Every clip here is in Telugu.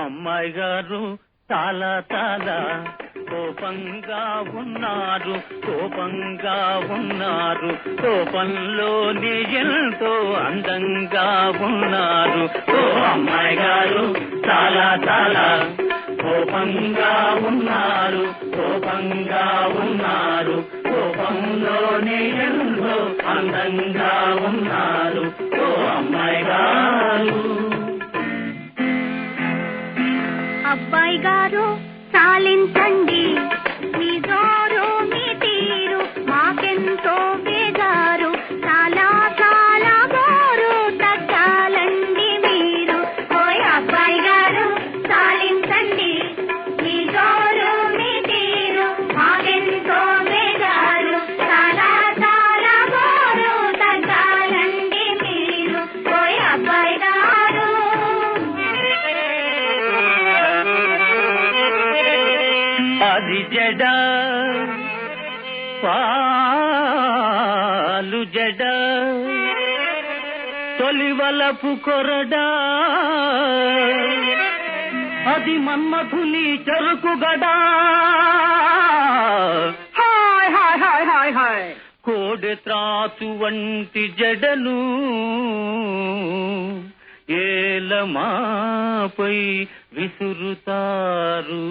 అమ్మాయి గారు చాలా చాలా కోపంగా ఉన్నారు, కోపంలోనే ఎంతో అందంగా ఉన్నారు. ఓ అమ్మాయి గారు చాలా చాలా కోపంగా ఉన్నారు, కోపంలోనే ఎంతో అందంగా ఉన్నారు. ఓ అమ్మాయి గారు. అబ్బాయి గారు చాలించండి, మీ జోరు మీ తీరు మాకెంతో బేజారు, చాలా చాలా బోరు తగ్గాలండి మీరు. ఓయ్ అబ్బాయి గారు చాలించండి, మీ జోరు మీ తీరు మాకెంతో బేజారు, చాలా చాలా బోరు తగ్గాలండి మీరు. ఓయ్ అబ్బాయి గారు. అది జడ పాలు జడ తొలివలపు కొరడా, అది మన్మథుని చెరుకు గడా. Hi hi hi hi hi. కోడె త్రాసు వంటి జడను ఏలమాపై విసురుతారు.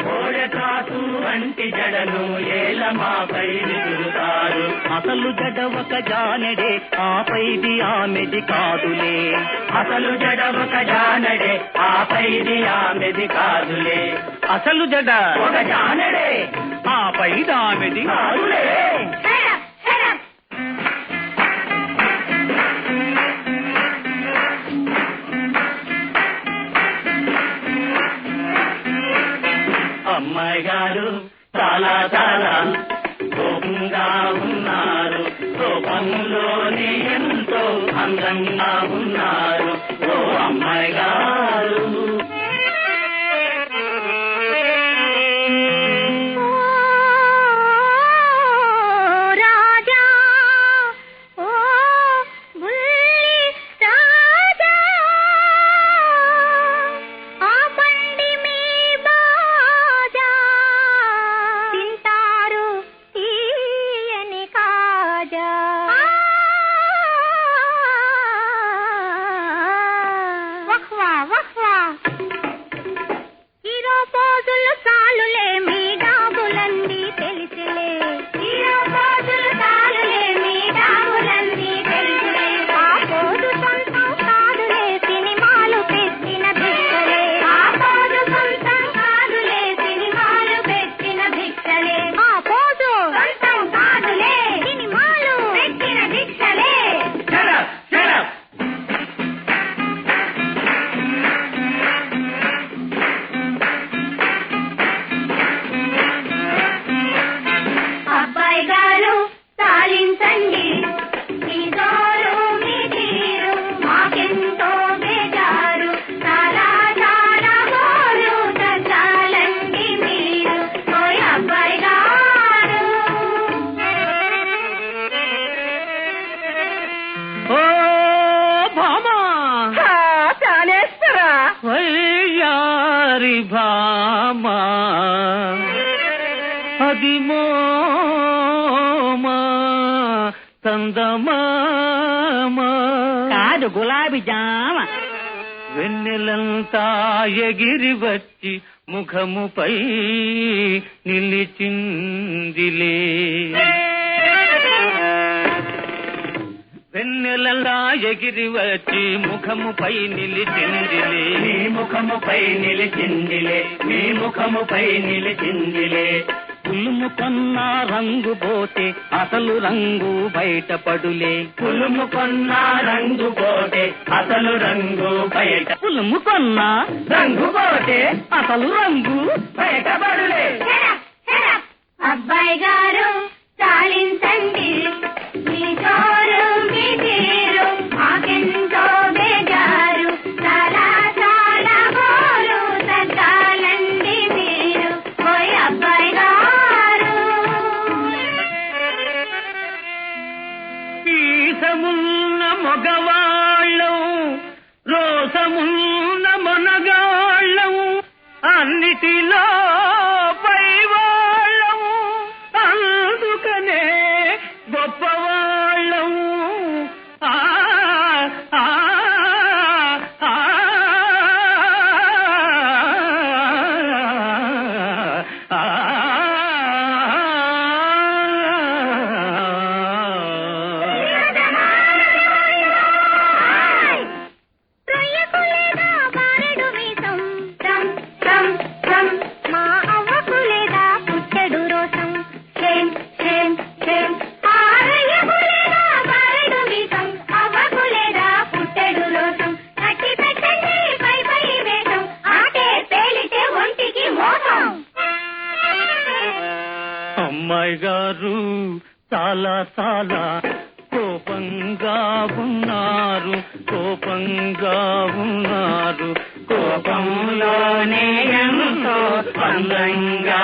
కోడె త్రాసు వంటి జడను ఏలమాపై విసురుతారు, అసలు జడ ఒక జానడే ఆపైది ఆమెది కాదులే, అసలు జడ ఒక జానడే ఆపైది ఆమెది కాదులే. అమ్మాయి గారు చాలా చాలా కోపంగా ఉన్నారు, కోపంలోనే ఎంతో అందంగా ఉన్నారు. ఓ అమ్మాయి గారు. భామా అది మోమా చందమామా కాదు గులాబీ జామ. వెన్నెలంతా ఎగిరి వచ్చి ముఖముపై నిలిచిందిలే, వెన్నెలలా ఎగిరి వచ్చి ముఖముపై నిలిచిందిలే, ముఖముపై నిలిచిందిలే. పులుము కొన్న రంగు పోతే అసలు రంగు బయటపడులే, పులుము కొన్న రంగు పోతే అసలు రంగు బయటపడులే. అబ్బాయి గారు చాలించండి, మీ జోరు మీ తీరు మాకెంతో బేజారు, చాలా చాలా బోరు తగ్గాలండి మీరు. అన్నిటిలో పైవాళ్ళము, అందుకనే గొప్పవాళ్ళము. ఆ ఆ ఆ రొయ్యకులేదా బారెడు మీసం, రం రం రం. మా అవ్వకులేదా పుట్టెడు రోసం, చేం చేం చేం. ఆ రొయ్యకులేదా బారెడు మీసం, అవ్వకులేదా పుట్టెడు రోసం. కట్టి పెట్టండి పై పై వేషం, ఆటే పేలితే ఒంటికి మోసం. అమ్మాయి గారు చాలా చాలా కోపంగా ఉన్నారు, కోపంగా ఉన్నారు. కోపంలోనే ఎంతో అందంగా